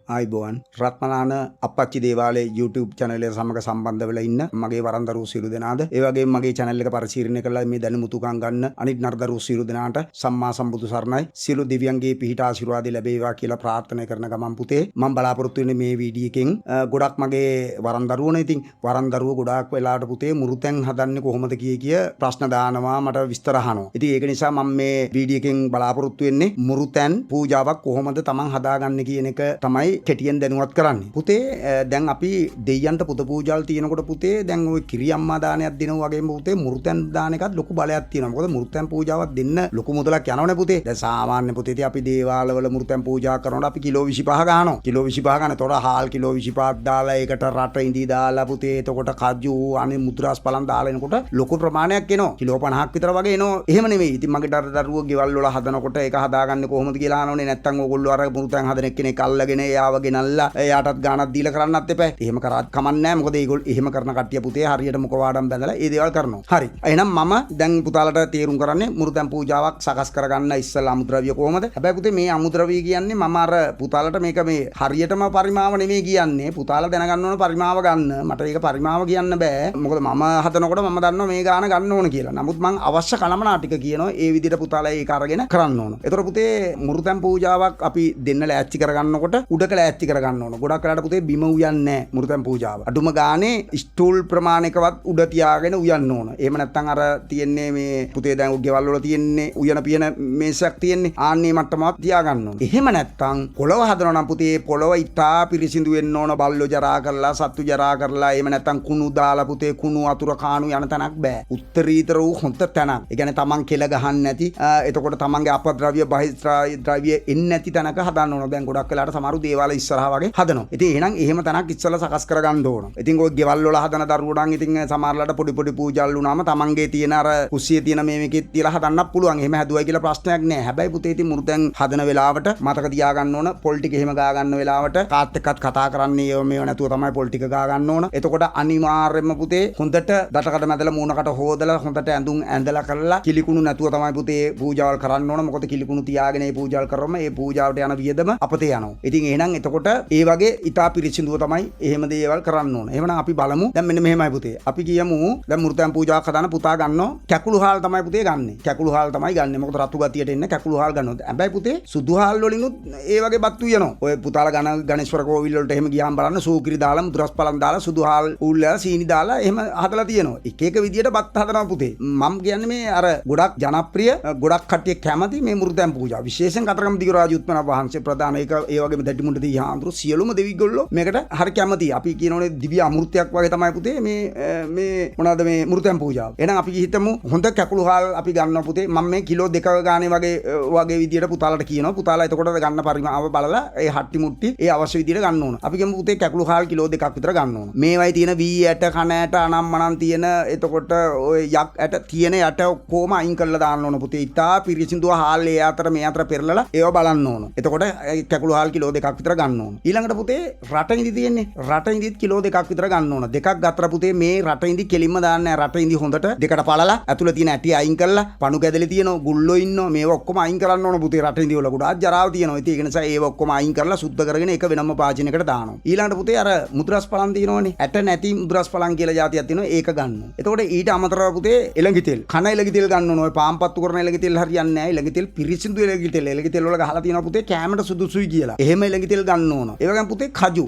ආයිබෝවන් Ratmalana අපච්චි දේවාලයේ YouTube channel එක සමග සම්බන්ධ වෙලා ඉන්න මගේ වරන්දරුවෝ සියලු දෙනාද ඒ වගේම මගේ channel එක පරිශීලනය කරලා මේ දැනුමුතුකම් ගන්න අනිත් නර්දරුවෝ සියලු දෙනාට සම්මා සම්බුදු සරණයි සියලු දිව්‍යන්ගේ පිහිට ආශිර්වාද ලැබේවා කියලා ප්‍රාර්ථනා කරන ගමන් පුතේ මම බලාපොරොත්තු වෙන්නේ මේ වීඩියෝ එකෙන් ගොඩක් මගේ වරන්දරුවෝනේ ඉතින් වරන්දරුවෝ ගොඩාක් වෙලාවට පුතේ මුරුතැන් හදන්නේ කොහොමද කිය ප්‍රශ්න දානවා මට විස්තර අහනවා ඉතින් ඒක නිසා මම මේ වීඩියෝ එකෙන් බලාපොරොත්තු වෙන්නේ මුරුතැන් පූජාවක් කොහොමද තමන් හදාගන්නේ කියන එක තමයි කෙටියෙන් දැනුවත් කරන්නේ. පුතේ දැන් අපි දෙයයන්ට පුද පූජාල් තියෙනකොට පුතේ දැන් ওই කිරියම්මා දානයක් දෙනවා වගේම පුතේ මුරුතැන් දාන එකත් ලොකු බලයක් තියෙනවා. මොකද මුරුතැන් පූජාවක් දෙන්න ලොකු මුදලක් යනවනේ පුතේ. දැන් සාමාන්‍ය පුතේ ඉතින් අපි දේවාලවල මුරුතැන් පූජා කරනකොට අපි කිලෝ 25 ගන්නවා. කිලෝ 25 ගන්න. එතකොට හාල් කිලෝ 25ක් දාලා ඒකට රට ඉඳි දාලා පුතේ එතකොට කජු අනේ මුද්‍රාස් පලන් දාලා එනකොට ලොකු ප්‍රමාණයක් එනවා. කිලෝ 50ක් විතර වගේ එනවා. එහෙම නෙමෙයි. ඉතින් මගේ දරුවෝ ගෙවල් වල හදනකොට ඒක හදාගන්නේ කොහොමද කියලා අහනෝනේ. නැත්තම් ඕගොල්ලෝ අර මුරුතැන් හදන එක්කෙනෙක් අල්ලගෙන එයාව ගෙනල්ලා එයාටත් ගානක් දීලා කරන්නත් එපා. එහෙම කරාත් කමක් නැහැ. මොකද ඒගොල්ලෝ එහෙම කරන කට්ටිය පුතේ හරියට මොකවාඩම් බැඳලා ඒ දේවල් කරනවා. හරි. එහෙනම් මම දැන් පුතාලට තීරුම් කරන්නේ මුරුතැන් පූජාවක් සකස් කරගන්න ඉස්සෙල්ලා අමුද්‍රව්‍ය කොහොමද? හැබැයි පුතේ මේ අමුද්‍රව්‍ය කියන්නේ මම අර පුතාලට මේක මේ හරියටම පරිමාව නෙමෙයි කියන්නේ. පුතාලා දැනගන්න ඕන පරිමාව ගන්න. මට ඒක පරිමාව කියන්න බෑ. මොකද මම හදනකොට මම දන්නවා මේ ගාන ගන්න ඕන කියලා. නමුත් මං අවශ්‍ය කලමනා ටික කියනවා. ඒ විදිහට පුතාලා ඒක අරගෙන කරන්න ඕන. ඒතර පුතේ මුරුතැන් පූජාවක් අපි දෙන්න ලෑස්ති කරගන්නකොට උඩක ලෑස්ති කරගන්න ඕන. ගොඩක් වෙලාට පුතේ බිම උයන්නේ නැහැ මුරුතැන් පූජාව. අඩුම ගානේ ස්ටූල් ප්‍රමාණයකවත් උඩ තියාගෙන උයන්න ඕන. එහෙම නැත්නම් අර තියෙන්නේ මේ පුතේ දැන් ගෙවල් වල තියෙන්නේ උයන පියන මේසයක් තියෙන්නේ. ආන්නේ මට්ටමක් තියාගන්න ඕන. එහෙම නැත්නම් පොළව හදනවා නම් පුතේ පොළව ඉතා පිරිසිදු වෙන්න ඕන. බල්ලෝ ජරා කරලා සත්තු ජරා කරලා එහෙම නැත්නම් කුණු දාලා පුතේ කුණු වතුර කාණු යන තැනක් බෑ. උත්තරීතර වූ හොඳ තැනක්. ඒ කියන්නේ තමන් කෙල ගහන්න නැති එතකොට තමන්ගේ අපද්‍රව්‍ය බහිද්‍රව්‍ය එන්නේ නැති තැනක හදන්න ඕන. දැන් ගොඩක් වෙලාට සමහරු දේවාල ඉස්සරහා වගේ හදනවා. ඉතින් එහෙනම් එහෙම තැනක් ඉස්සලා සකස් කරගන්න ඕන. ඉතින් ඔය ගෙවල් වල හදන දරුවෝ නම් ඉතින් සමහරලාට පොඩි පොඩි පූජාල් වුණාම තමන්ගේ තියෙන අර කුස්සියේ තියෙන මේකෙත් තියලා හදන්නත් පුළුවන්. එහෙම හැදුවයි කියලා ප්‍රශ්නයක් නෑ. හැබැයි පුතේ ඉතින් මුරුතැන් හදන වෙලාවට මතක තියාගන්න ඕන පොල් ටික එහෙම ගා ගන්න වෙලාවට කාත් එක්කත් කතා කරන්නේ ඒව මේව නැතුව තමයි පොල් ටික ගා ගන්න ඕන. එතකොට අනිවාර්යයෙන්ම පුතේ හොඳට දටකට මැදලා මූණකට හොදලා හොඳට ඇඳුම් ඇඳලා කරලා කිලිකුණු නැතුව තමයි පුතේ පූජාවල් කරන්න ඕන. මොකද කිලිකුණු තියාගෙන මේ පූජාවල් කරොම මේ පූජාවට යන වියදම අපතේ යනවා. ඉතින් එහෙනම් එතකොට ඒ වගේ ඉතා පිරිසිදුව තමයි එහෙම දේවල් කරන්න ඕන. එහෙනම් අපි බලමු. දැන් මෙන්න මෙහෙමයි පුතේ. අපි කියමු දැන් මුරුතැන් පූජාවක් හදාන පුතා ගන්නවා කැකුළු හාල් තමයි පුතේ ගන්නෙ. කැකුළු හාල් තමයි ගන්නෙ. මොකද රතු ගතියට එන්න කැකුළු හාල් ගන්නවා. හැබැයි පුතේ සුදු හාල් වලිනුත් ඒ වගේ බත්තු යනවා. ඔය පුතාලා ගණේශ්වර කෝවිල් වලට එහෙම ගියාම බලන්න සූකිරි දාලා මුද්‍රස් පලන් දාලා සුදු හාල් ඌල්ලා සීනි දාලා එහෙම හදලා තියෙනවා. එක එක විදියට බත් හදනවා පුතේ. මම කියන්නේ මේ අර ගොඩක් ජනප්‍රිය ගොඩක් කට්ටිය කැමති මේ මුරුතැන් පූජාව. විශේෂයෙන් කතරගම දිගරාජ උත්පන්න වහන්සේ ප්‍රධාන ඒක ඒ වගේම දැටිමුණ්ඩ දී හාමුදුරු සියලුම දෙවිගොල්ලෝ මේකට හරි කැමතියි. අපි කියනෝනේ දිව්‍ය අමෘතයක් වගේ තමයි පුතේ මේ මොනවාද මේ මුරුතැන් පූජාව. එහෙනම් අපි හිතමු හොඳ කැකුළු හාල් අපි ගන්නවා පුතේ. මම මේ කිලෝ 2ක ගානේ වගේ විදියට පුතාලට කියනවා. පුතාලා එතකොට ගන්න පරිමාව බලලා ඒ හට්ටි මුට්ටි ඒ අවශ්‍ය විදියට ගන්න ඕන. අපි කියමු පුතේ කැකුළු හාල් කිලෝ 2ක් විතර ගන්න ඕන. මේවයි තියෙන වී ඇට කන ඇට අනම්මනම් තියෙන එතකොට ඔය යක් ඇට තියෙන යට කොහොම අයින් කරලා දාන්න ඕන පුතේ. ඉතා පිරිසිදුව හාල් ඒ අතර මේ අතර පෙරලලා ඒව බලන්න ඕන. එතකොට කැකුළු හාල් කිලෝ 2ක් විතර ගන්න ඕන. ඊළඟට පුතේ රට ඉඳි තියෙන්නේ. රට ඉඳිත් කිලෝ 2ක් විතර ගන්න ඕන. දෙකක් ගත්තර පුතේ මේ රට ඉඳි කෙලින්ම දාන්න නැහැ. රට ඉඳි හොඳට දෙකට පළලා ඇතුළේ තියෙන ඇටි අයින් කරලා පණු කැදලි තියෙනවා ගුල්ලෝ ඉන්නවා මේව ඔක්කොම අයින් කරන්න ඕන පුතේ. රට ඉඳි වල ගොඩාක් ජරාව තියෙනවා. ඉතින් ඒක නිසා ඒව ඔක්කොම අයින් කරලා සුද්ධ කරගෙන එක වෙනම පාචනයකට දානවා. ඊළඟට පුතේ අර මුද්‍රස් පලන් තියෙනවනේ. ඇට නැති මුද්‍රස් පලන් කියලා જાතියක් තියෙනවා. ඒක ගන්නවා. එතකොට ඊට අමතරව පුතේ එළඟි තෙල්. කන එළඟි තෙල් ගන්න ඕන. ඔය පාම්පත්තු කරන එළඟි තෙල් හරියන්නේ නැහැ. එළඟි තෙල් පිරිසිදු එළඟි තෙල්. එළඟි තෙල් වල ගහලා තියෙනවා පුතේ කැමරට සුදුසුයි කියලා. එහෙම එළඟි තෙල් ගන්න ඕන. ඒ වගේම පුතේ කජු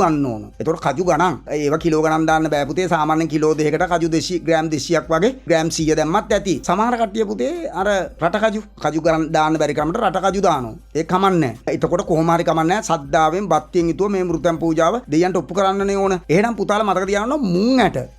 ගන්න ඕන. එතකොට කජු ගණන් ඒව කිලෝ ගණන් දාන්න බෑ පුතේ. සාමාන්‍යයෙන් කිලෝ 2කට කජු 200 ග්‍රෑම් 200ක් වගේ ග්‍රෑම් 100 දැම්මත් ඇති. සමහර කට්ටිය පුතේ අර රට කජු ගණන් දාන්න බැරි කමට රට කජු දානවා. ඒක කමන්නේ නැහැ. එතකොට කොහොම හරි කමන්නේ නැහැ. සද්දාවෙන් බත්තියෙන් යුතුව මේ මුරුතැන් පූජාව දෙයයන්ට ඔප්පු කරන්නනේ ඕන. එහෙනම් පුතාලා මතක තියාගන්න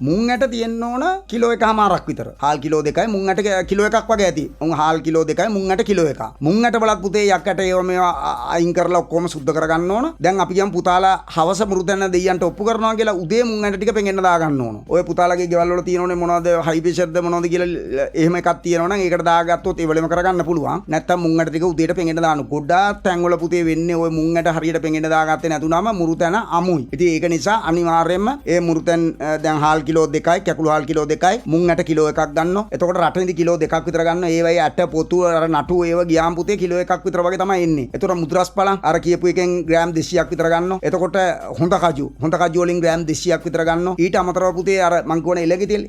මුං ඇට තියෙන්න ඕන කිලෝ 1මාරක් විතර. හාල් කිලෝ 2යි මුං ඇට කිලෝ 1ක් වගේ ඇති. උන් හාල් කිලෝ 2යි මුං ඇට කිලෝ 1. මුං ඇට බලත් පුතේ යක් ඇට ඒව මේවා අයින් කරලා ඔක්කොම සුද්ධ කරගන්න ඕන. දැන් අපි කියමු පුතාලා හවස මුරුතැන් දෙයයන්ට ඔප්පු කරනවා කියලා උදේ මුං ඇට ටික පෙඟෙන්න දා ගන්න ඕන. ඔය පුතාලගේ ගෙවල් වල තියෙනෝනේ මොනවද හයි ප්‍රෙෂර්ද මොනවද කියලා එහෙම එකක් තියෙනවා නම් ඒකට දාගත්තොත් ඒ වෙලෙම කරගන්න පුළුවන්. නැත්තම් මුං ඇට ටික උදේට පෙඟෙන්න දාන්න. ගොඩාක් තැන් වල පුතේ වෙන්නේ ඔය මුං ඇට හරියට පෙඟෙන්න දාගත්තේ නැතුනම මුරුතැන අමුයි. ඉතින් ඒක නිසා අනිවාර්යයෙන්ම ඒ මුරුතැන් දැන් හාල් කිලෝ 2යි කැකුළු හාල් කිලෝ 2යි මුං ඇට කිලෝ 1ක් ගන්නවා. එතකොට රටින්දි කිලෝ 2ක් විතර ගන්නවා. ඒවයි ඇට පොතු අර නටු ඒව ගියාම පුතේ කිලෝ 1ක් විතර වගේ තමයි එන්නේ. එතකොට මුද්‍රස් පලන් අර කියපු එකෙන් වලින් ග්‍රෑම් 200ක් විතර ගන්නවා. එතකොට හොඳ කජු වලින් ග්‍රෑම් 200ක් විතර ගන්නවා. ඊට අමතරව පුතේ අර මං කියවන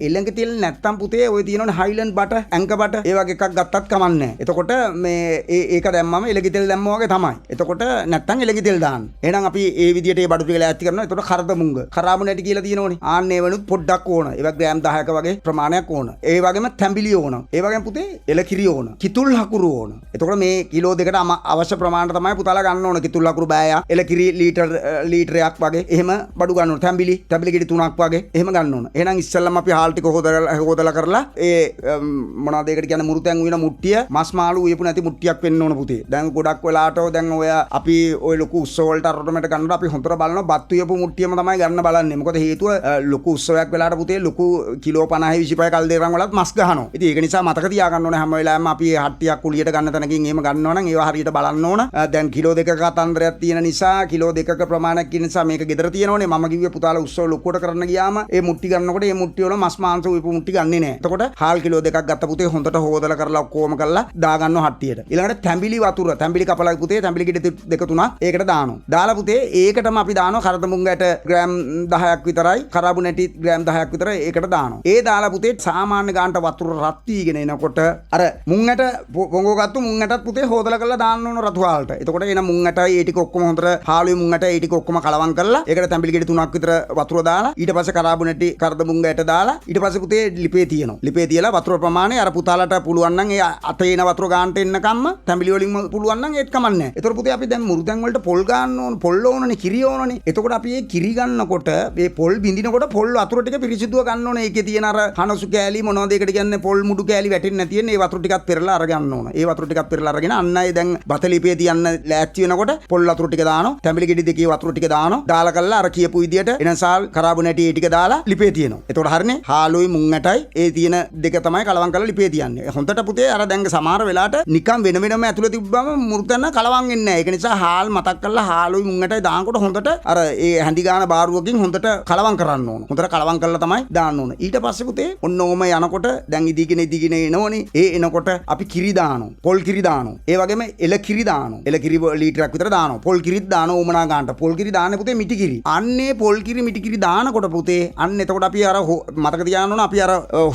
එළඟ තෙල් නැත්තම් පුතේ ඔය තියෙනවනේ හයිලන්ඩ් බටර්, ඇංකර් බටර් ඒ වගේ එකක් ගත්තත් කමන්නේ නැහැ. එතකොට මේ ඒක දැම්මම එළඟ තෙල් දැම්මා වගේ තමයි. එතකොට නැත්තම් එළඟ තෙල් දාන්න. එහෙනම් අපි ඒ විදිහට ඒ බඩු ටික ලෑස්ති කරනවා. එතකොට කරදමුංග, කරාබු නැටි කියලා තියෙනවනේ. ආන්න ඒ වෙනුත් පොඩ්ඩක් ඕන. ඒවා ග්‍රෑම් 10ක වගේ ප්‍රමාණයක් ඕන. ඒ වගේම තැඹිලි ඕන. ඒ වගේම පුතේ එලකිරි ඕන. කිතුල් හකුරු ඕන. එතකොට මේ කිලෝ දෙකට අවශ්‍ය ප්‍රමාණයට තමයි පුතාලා ගන්න ඕන. කිතුල් හකුරු බෑයා, එලකිරි ලීටරයක් වගේ එහෙම බඩු ගන්න ඕන. තැඹිලි කිරි 3ක් වගේ එහෙම ගන්න ඕන. එහෙනම් ඉස්සෙල්ලම අපි හාල් ටික හොදලා කරලා ඒ මොනවද ඒකට කියන්නේ මුරුතැන් උයන මුට්ටිය මස් මාළු උයපු නැති මුට්ටියක් වෙන්න ඕන පුතේ. දැන් ගොඩක් වෙලාට දැන් ඔය අපි ඔය ලොකු උත්සව වලට අරටමට ගන්නකොට අපි හොඳට බලනවා බත් උයපු මුට්ටියම තමයි ගන්න බලන්නේ. මොකද හේතුව ලොකු උත්සවයක් වෙලාට පුතේ ලොකු කිලෝ 50 25 කල්දේරන් වලත් මස් ගහනවා. ඉතින් ඒක නිසා මතක තියාගන්න ඕනේ හැම වෙලාවෙම අපි හට්ටියක් කුලියට ගන්න තැනකින් එහෙම ගන්නවා නම් ඒවා හරියට බලන්න ඕන. දැන් කිලෝ 2ක කතන්දරයක් තියෙන නිසා කිලෝ 2ක ප්‍රමාණයක් කියන නිසා මේක ගෙදර තියෙනවනේ. මම කිව්වේ පුතාලා උත්සව ලොකුවට කරන්න ගියාම ඒ මුට්ටි ගන්නකොට ඒ මුට්ටි වල මස් මාංශ උයපු මුට්ටි ගන්නෙ නෑ. එතකොට හාල් කිලෝ 2ක් ගත්ත පුතේ හොඳට හොදලා කරලා ඔක්කොම කරලා දාගන්නවා හට්ටියට. ඊළඟට තැඹිලි වතුර, තැඹිලි කපලා පුතේ තැඹිලි කිඩ 2-3 ඒකට දානවා. දාලා පුතේ ඒකටම අපි දානවා කරදමුංගට ග්‍රෑම් 10ක් විතරයි, කරාබු නැටි ග්‍රෑම් 10ක් විතර ඒකට දානවා. ඒ දාලා පුතේ සාමාන්‍ය ගානට වතුර රත් වීගෙන එනකොට අර මුංගට පොංගෝ ගත්තු මුංගටත් පුතේ හොදලා කරලා දාන්න ඕන රතු හාල්ට. එතකොට එන මුංගටයි ඒ ටික ඔක්කොම හොඳට හාලුවේ මුංගට ඒ ටික ඔක්කොම කලවම් කරලා ඒකට තැඹිලි කිඩ 3ක් විතර වතුර දාලා ඊට පස්සේ කරාබු නැටි කරදමුංගට දාලා ඊට පස්සේ පුතේ ලිපේ තියෙනවා. ලිපේ තියලා වතුර ප්‍රමාණය අර පුතාලට පුළුවන් නම් ඒ අතේ එන වතුර ගානට එන්නකම්ම තැඹිලි වලින් පුළුවන් නම් ඒත් කමන්නේ නැහැ. ඒතර පුතේ අපි දැන් මුරුතැන් වලට පොල් ගන්න ඕන, පොල් ඕනනේ, කිරි ඕනනේ. එතකොට අපි මේ කිරි ගන්නකොට මේ පොල් බින්දිනකොට පොල් වතුර ටික පිරිසිදුව ගන්න ඕනේ. ඒකේ තියෙන අර හනසු කෑලි මොනවද ඒකට කියන්නේ පොල් මුඩු කෑලි වැටෙන්නේ නැති වෙන ඒ වතුර ටිකත් පෙරලා අරගන්න ඕන. ඒ වතුර ටිකත් පෙරලා අරගෙන අන්න ඒ දැන් බතලිපේ තියන්න ලෑස්ති වෙනකොට පොල් වතුර ටික දානවා. තැඹිලි ගෙඩි දෙකේ වතුර ටික දානවා. දාලා කරලා අර කියපු විදියට එනසාල් කරාබු නැටි ඒ ටික දාලා ලිපේ තියෙනවා. එතකොට හරිනේ හාලුයි මුංගටයි ඒ තියෙන දෙක තමයි කලවම් කරලා ලිපේ තියන්නේ. හොඳට පුතේ අර දැන් සමහර වෙලාවට නිකන් වෙන වෙනම ඇතුළේ තිබ්බම මුරුතැන්න කලවම් වෙන්නේ නැහැ. ඒක නිසා හාල් මතක් කරලා හාලුයි මුංගටයි දානකොට හොඳට අර ඒ හැඳි ගාන බාරුවකින් හොඳට කලවම් කරන්න ඕන. හොඳට කලවම් කරලා තමයි දාන්න ඕන. ඊට පස්සේ පුතේ ඔන්න ඕම යනකොට දැන් ඉදිගෙන එනවනේ. ඒ එනකොට අපි කිරි දානවා. පොල් කිරි දානවා. ඒ වගේම එල කිරි දානවා. එල කිරි ලීටරයක් විතර දානවා. පොල් කිරිත් දානවා ඕමනා ගන්නට. පොල් කිරි දාන්නේ පුතේ මිටි කිරි. අන්නේ පොල් කිරි මිටි කිරි දානකොට පුතේ අන්න එතකොට අපි අර මතක තියාගන්න ඕන අපි අර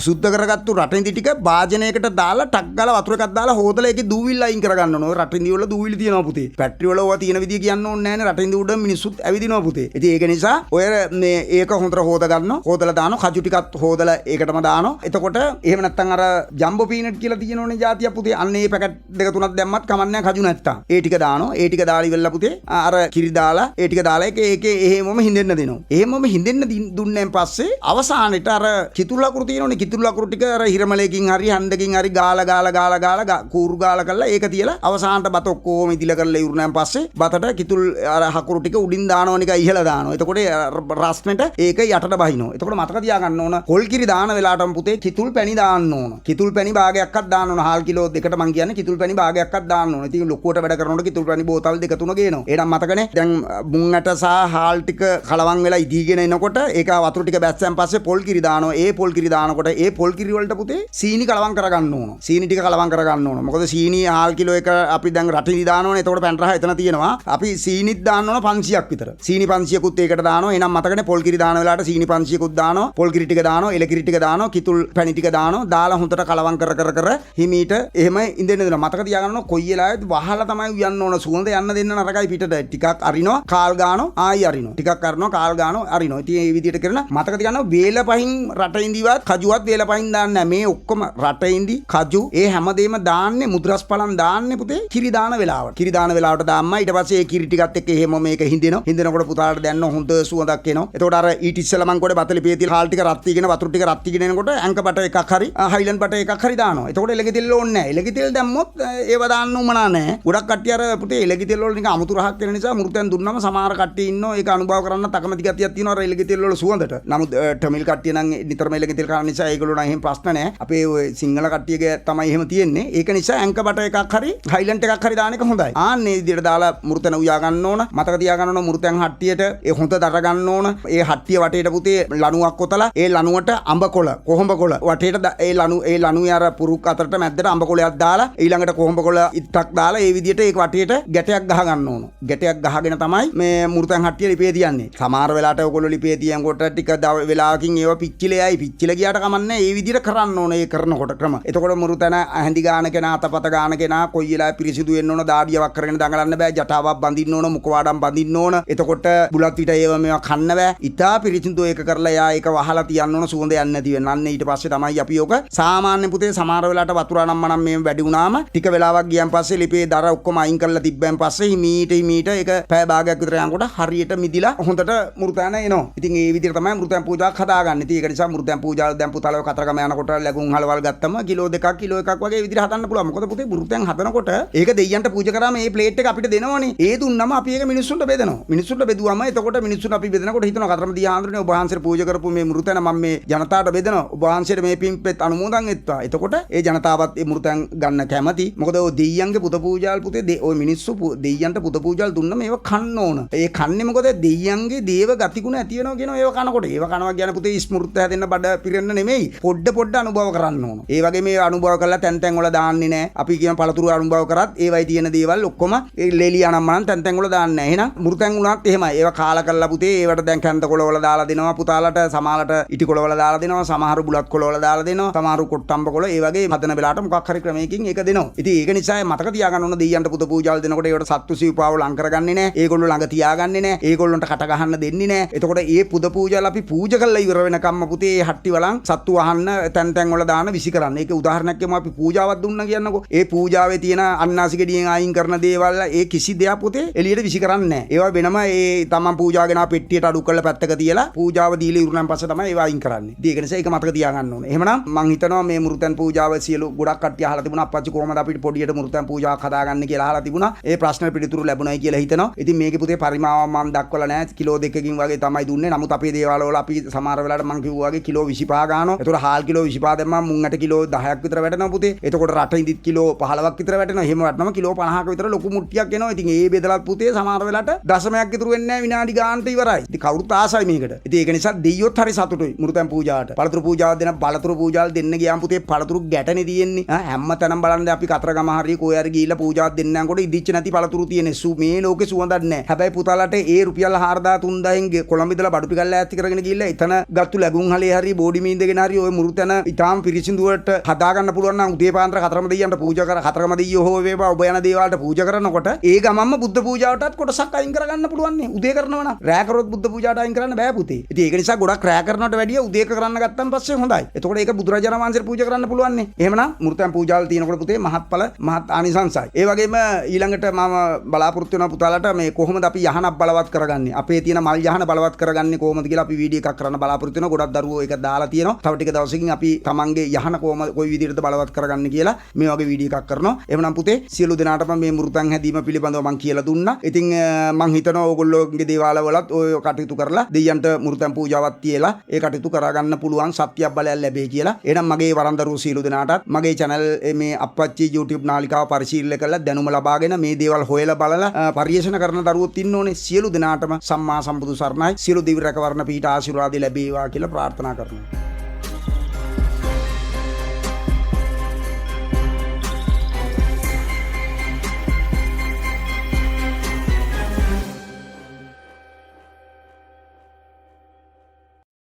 සුද්ධ කරගත්තු රටින්දි ටික භාජනයකට දාලා ටක් ගාලා වතුර එකක් දාලා හොදලා ඒකේ දූවිල්ල අයින් කරගන්න ඕන. ඔය රටින්දි වල දූවිලි තියෙනවා පුතේ. පැට්‍රි වල ඕවා තියෙන විදිය කියන්න ඕනේ නැහැ නේ. රටින්දි උඩ මිනිස්සුත් ඇවිදිනවා පුතේ. ඉතින් ඒක නිසා ඔය මේ ඒක හොඳට හොද ගන්නවා. හොදලා දානවා. කජු ටිකත් හොදලා ඒකටම දානවා. එතකොට එහෙම නැත්නම් අර ජම්බෝ පීනට් කියලා තියෙනෝනේ જાතිය පුතේ. අන්න ඒ පැකට් දෙක තුනක් දැම්මත් කමන්නේ කජු නැත්තම්. ඒ ටික දානවා. ඒ ටික දාලා ඉවරලා පුතේ අර කිරි දාලා ඒ ටික දාලා ඒකේ එහෙමම හින්දෙන්න දෙනවා. එහෙමම හින්දෙන්න දුන්නෙන් පස්සේ අවසානෙට අර කිතුල් ලකුරු තියෙනෝනේ. කිතුල් ලකුරු ටික අර හිරමලයකින් හරි හන්දකින් හරි ගාලා කූරු ගාලා කරලා ඒක තියලා අවසානට බත ඔක්කොම ඉදිලා කරලා ඉවරනන් පස්සේ බතට කිතුල් අර හකුරු ටික උඩින් දානවා නිකන් ඉහළ දානවා. එතකොට රස්නෙට ඒක යටට බහිනවා. එතකොට මතක තියාගන්න ඕන පොල් කිරි දාන වෙලාවටම පුතේ කිතුල් පැණි දාන්න ඕන. කිතුල් පැණි භාගයක්වත් දාන්න ඕන. හාල් කිලෝ දෙකට මං කියන්නේ කිතුල් පැණි භාගයක්වත් දාන්න ඕන. ඉතින් ලොකුවට වැඩ කරනකොට කිතුල් පැණි බෝතල් දෙක තුන ගේනවා. එහෙනම් මතකනේ දැන් මුංගට සහ හාල් ටික කලවම් වෙලා ඉදීගෙන එනකොට ඒක වතුර ටික බැස්සන් පස්සේ පොල් කිරි දානවා. ඒ පොල් කිරි දානකොට ඒ පොල් කිරි වලට පුතේ සීනි කලවම් කරගන්න ඕන. සීනි ටික කලවම් කරගන්න ඕන. මොකද සීනි හාල් කිලෝ එක අපි දැන් රටිනි දානවනේ. එතකොට පැන් රහ එතන තියෙනවා. අපි සීනිත් දාන්න ඕන 500ක් විතර. සීනි 500කුත් ඒකට දානවා. එහෙනම් මතකනේ පොල් කිරි දාන වෙලාවට සීනි 500කුත් දානවා. පොල් කිරි ටික දානවා. එල කිරි ටික දානවා. කිතුල් පැණි ටික දානවා. දාලා හොඳට කලවම් කර හිමීට එහෙම ඉඳෙන්න දෙනවා. මතක තියාගන්න ඕන කොයි වෙලාවෙත් වහලා තමයි උයන්න ඕන. සුවඳ යන්න දෙන්න නරකයි පිටට. ටිකක් අරිනවා. කාල් ගානවා. ආයි අරිනවා. ටිකක් අරිනවා. කාල් ගානවා. අරිනවා. ඉතින් මේ විදිහට කරන මතක තියාගන්න වේල පහින් රටින්දිවත් කජුවත් වේල පහින් දාන්නේ නැහැ. මේ ඔක්කොම රටින්දි කජු ඒ හැමදේම දාන්නේ මුද්‍රස් පලන් දාන්නේ පුතේ කිරි දාන වෙලාවට. කිරි දාන වෙලාවට දාම්මා ඊට පස්සේ ඒ කිරි ටිකත් එක්ක එහෙම මේක හින්දිනවා. හින්දනකොට පුතාලට දැන්න හොඳ සුවඳක් එනවා. එතකොට අර ඊට ඉස්සෙල්ලා මං කොට බතලි පේතිල් හාල් ටික රත් වීගෙන වතුර ටික රත් වීගෙන එනකොට ඇංක බට එකක් හරි හයිලන්ඩ් බට එකක් හරි දානවා. එතකොට එලගි තෙල් ඕනේ නැහැ. එලගි තෙල් දැම්මොත් ඒව දාන්න උමනා නැහැ. ගොඩක් කට්ටිය අර පුතේ එලගි තෙල් වල නිකන් අමුතු රහක් වෙන නිසා මුරුතෙන් දුන්නම සමහර කට්ටිය ඉන්නවා ඒක අනුභව කරන්න තකමැති ගතියක් තියෙනවා අර එලගි තෙල් වල සුවඳට. නමුත් ටමිල් කට්ටිය නම් නිතරම එලගි තෙල් කරන නිසා ඒගොල්ලෝ නම් එහෙම ප්‍රශ්න නැහැ. අපේ ඔය සිංහල කට්ටියගේ තමයි එහෙම තියෙන්නේ. ඒක නිසා ඇංක බට එකක් හරි හයිලන්ඩ් එකක් හරි දාන එක හොඳයි. ආන්නේ විදිහට දාලා මුරුතෙන් උයා ගන්න ඕන. මතක තියා ගන්න ඕන මුරුතෙන් හට්ටියට ඒ හොඳ දර ගන්න ඕන. ඒ හට්ටිය වටේට පුතේ ලණුවක් කොතලා ඒ ලණුවට අඹ කොළ කොහොඹ කොළ වටේට ඒ ලණුවේ අර පුරුක් අතරට මැද්දට අඹ කොළයක් දාලා ඊළඟට කොහොඹ කොළ ඉත්තක් දාලා ඒ විදිහට ඒක වටේට ගැටයක් ගහ ගන්න ඕන. ගැටයක් ගහගෙන තමයි මේ මුර්තන් හට්ටිය ලිපේ තියන්නේ. සමහර වෙලාවට ඔයගොල්ලෝ ලිපේ තියනකොට ටික වෙලාවකින් ඒවා පිච්චිලෙයි පිච්චිල ගියාට කමන්නේ ඒ විදිහට කරන්න ඕනේ ඒ කරනකොට ක්‍රම. එතකොට මුර්තන ඇඳි ගාන කෙනා අතපත ගාන කෙනා කොයි වෙලාවෙ පිරිසිදු වෙන්න ඕන දාඩියක් කරගෙන දඟලන්න බෑ. ජටාවක් බඳින්න ඕන මුඛවාඩම් බඳින්න ඕන. එතකොට බුලත් පිට ඒව මේවා කන්න බෑ. ඉතා පිරිසිදු ඒක කරලා යා ඒක වහලා තියන්න ඕන සුවඳ යන්නේ නැති වෙන්න. අන්න ඊට පස්සේ තමයි අපි ඔක සාමාන්‍ය පුතේ සමහර වෙලාවට වතුර නම් මේ වැඩි වුණාම ටික වෙලාවක් ගියන් පස්සේ ලිපේ දර ඔක්කොම අයින් කරලා තිබ්බන් පස්සේ හිමීට ඒක පැය භාගයක් විතර යනකොට හරියට මිදිලා හොඳට මෘතන එනවා. ඉතින් ඒ විදිහට තමයි මෘතන් පූජාවක් හදාගන්නේ. ඉතින් ඒක නිසා මෘතන් පූජාව දැන් පුතාලව කතරගම යනකොට ලැබුම් හලවල් ගත්තම කිලෝ 2ක් කිලෝ 1ක් වගේ විදිහට හදන්න පුළුවන්. මොකද පුතේ මෘතන් හදනකොට ඒක දෙයියන්ට පූජා කරාම මේ ප්ලේට් එක අපිට දෙනවනේ. ඒ දුන්නම අපි ඒක මිනිස්සුන්ට බෙදනවා. මිනිස්සුන්ට බෙදුවම එතකොට මිනිස්සුන්ට අපි බෙදනකොට හිතනවා කතරම දිහාඳුනේ ඔබ වහන්සේට පූජා කරපු මේ මෘතන මම මේ ජනතාවට බෙදනවා. ඔබ වහන්සේට මේ පින්පෙත් අනුමෝදන් වෙත්වා. එතකොට ඒ ජනතාවත් ඒ මෘතන් ගන්න කැමති. මොකද ඔය දෙයියන්ගේ පුත පූජාල් පුතේ ඔය මිනිස්සු දෙයියන්ට පුත පූජාල් දුන්නම ඒව කන්න ඕන. ඒ කන්නේ මොකද දෙයියන්ගේ දේව ගතිගුණ ඇති වෙනවා කියනවා ඒව කනකොට. ඒව කනවා කියන පුතේ ස්මෘත හැදෙන්න බඩ පිරෙන්න නෙමෙයි. පොඩ්ඩ අනුභව කරන්න ඕන. ඒ වගේ මේ අනුභව කරලා තැන් වල දාන්නේ නැහැ. අපි කියන පළතුරු අනුභව කරත් ඒවයි තියෙන දේවල් ඔක්කොම ඒ ලෙලියානම් මනම් තැන් වල දාන්නේ නැහැ. එහෙනම් මෘතන් උනත් එහෙමයි. ඒව කාලා කරලා පුතේ ඒවට දැන් කැන්ත කොළ වල දාලා දෙනවා පුතාලට සමාලට ඉටි කොළ වල දාලා දෙනවා. සමහරු බුලත් කොළ වල දාලා දෙනවා. සමහරු කොට්ටම්බ කොළ ඒ වගේ හදන වෙලාවට මොකක් හරි ක්‍රමයකින් ඒක දෙනවා. ඉතින් ඒක නිසා මතක තියාගන්න ඕන දෙයියන්ට පුත පූජාල් දෙනකොට ඒකට සත්තු සිව්පාව ලං කරගන්නේ නැහැ. ඒගොල්ලෝ ළඟ තියාගන්නේ නැහැ. ඒගොල්ලන්ට කට ගහන්න දෙන්නේ නැහැ. එතකොට ඒ පුද පූජාල් අපි පූජා කරලා ඉවර වෙනකම්ම පුතේ ඒ හට්ටි වලන් සත්තු අහන්න තැන් වල දාන විසි කරන්න. ඒක උදාහරණයක් කියමු අපි පූජාවක් දුන්නා කියන්නකෝ. ඒ පූජාවේ තියෙන අන්නාසි ගෙඩියෙන් අයින් කරන දේවල් ඒ කිසි දෙයක් පුතේ එළියට විසි කරන්නේ නැහැ. ඒවා වෙනම ඒ තමන් පූජා කරන පෙට්ටියට අඩු කරලා පැත්තක තියලා පූජාව දීලා ඉවරනම් පස්සේ තමයි ඒවා අයින් කරන්නේ. ඉතින් ඒක නිසා ඒක මතක තියාගන්න ඕනේ. එහෙමනම් මං හිතනවා මේ මෘතන් පූජාව සියලු ගොඩක් කට්ටිය අහලා තිබුණා. අප්පච්චි කොහමද අපිට පොඩියට මෘතන් පූජාවක් හදාගන්නේ කියලා අහලා තිබුණා. ඒ ප්‍රශ්න පිළිතුරු ලැබුණයි කියලා හිතනවා. ඉතින් මේකේ පුතේ පරිමාව මම දක්වලා නැහැ. කිලෝ 2කින් වගේ තමයි දුන්නේ. නමුත් අපේ දේවාල වල අපි සමහර වෙලාවට මං කිව්වා වගේ කිලෝ 25 ගන්නවා. ඒතකොට හාල් කිලෝ 25 දැම්මම මුංගට කිලෝ 10ක් විතර වැටෙනවා පුතේ. එතකොට රට ඉදිත් කිලෝ 15ක් විතර වැටෙනවා. එහෙම වටනම කිලෝ 50ක විතර ලොකු මුට්ටියක් එනවා. ඉතින් ඒ බෙදලත් පුතේ සමහර වෙලාවට දශමයක් ඉතුරු වෙන්නේ නැහැ විනාඩි ගානට ඉවරයි. ඉතින් කවුරුත් ආසයි මේකට. ඉතින් ඒක නිසා දෙයියොත් හරි සතුටුයි මෘතන් පූජාවට. පළතුරු පූජාවක් දෙන පළතුරු පූජාවල් දෙන්න ගියාම පුතේ පළතුරු ගැටනේ තියෙන්නේ. හැම තැනම බලන්න අපි කතරගම හරි කොයි හරි ගිහිල්ලා පූජාවක් දෙන්න යනකොට ඉදිච්ච නැති පළතුරු තියෙන්නේ. මේ ලෝකේ සුවඳක් නැහැ. හැබැයි පුතාලට ඒ රුපියල් 4000 3000න් කොළඹ ඉඳලා බඩු පිකල්ලා ඈත් කරගෙන ගිහිල්ලා එතන ගත්තු ලැබුම් හලේ හරි බෝඩි මීන්දගෙන හරි ওই මෘතන ඊටාම් පිරිසිදුවට හදා ගන්න පුළුවන් නම් උදේ පාන්දර කතරගම දෙයියන්ට පූජා කර කතරගම දෙයියෝ හෝ වේවා ඔබ යන දේවල්ට පූජා කරනකොට ඒ ගමම්ම බුද්ධ පූජාවටත් කොටසක් අයින් කරගන්න පුළුවන් නේ. උදේ කරනවා නම් රෑ කරොත් බුද්ධ පූජාවට අයින් කරන්න බෑ පුතේ. ඉතින් ඒක නිසා ගොඩක් රෑ කරනවට වැඩිය උදේ කරන්න ගත්තන් පස්සේ හොඳයි. එතකොට ඒක බුදුරජාණන් වහන්සේට පූජා කරන්න පුළුවන් නේ. එහෙමනම් මෘතන් පූජාවල් තියෙනකොට පුතේ මහත්ඵල මහත් ආනිසංසයි. ඒ වගේම ඊළඟට මම බලාපොරොත්තු වෙනවා පුතාලට මේ කොහොමද අපි යහනක් බලවත් කරගන්නේ. අපේ තියෙන මල් යහන බලවත් කරගන්නේ කොහොමද කියලා අපි වීඩියෝ එකක් කරන්න බලාපොරොත්තු වෙනවා. ගොඩක් දරුවෝ ඒක දාලා තියෙනවා. තව ටික දවසකින් අපි තමන්ගේ යහන කොයි විදිහටද බලවත් කරගන්නේ කියලා මේ වගේ වීඩියෝ එකක් කරනවා. එහෙමනම් පුතේ සියලු දෙනාටම මේ මෘතන් හැදීම පිළිබඳව මම කියලා දුන්නා. ඉතින් මම හිතනවා ඕගොල්ලෝගේ දේවාල වලත් ඔය කටයුතු කරලා දෙයියන්ට මෘතන් පූජාවක් තියලා ඒ කටයුතු කරගන්න පුළුවන් සත්‍යයක් බලයක් ලැබෙයි කියලා. එහෙනම් මගේ වරන්දරු සියලු දෙනාටත් මගේ channel මේ අප්පච්චි YouTube නාලිකාව පරිශීලනය කරලා දැනුම ලබාගෙන මේ දේවල් හොයලා බලලා පරිශන කරන දරුවොත් ඉන්න ඕනේ. සියලු දෙනාටම සම්මා සම්බුදු සරණයි. සියලු දිව්‍ය රැකවරණ පීඨ ආශිර්වාද ලැබේවා කියලා ප්‍රාර්ථනා කරනවා.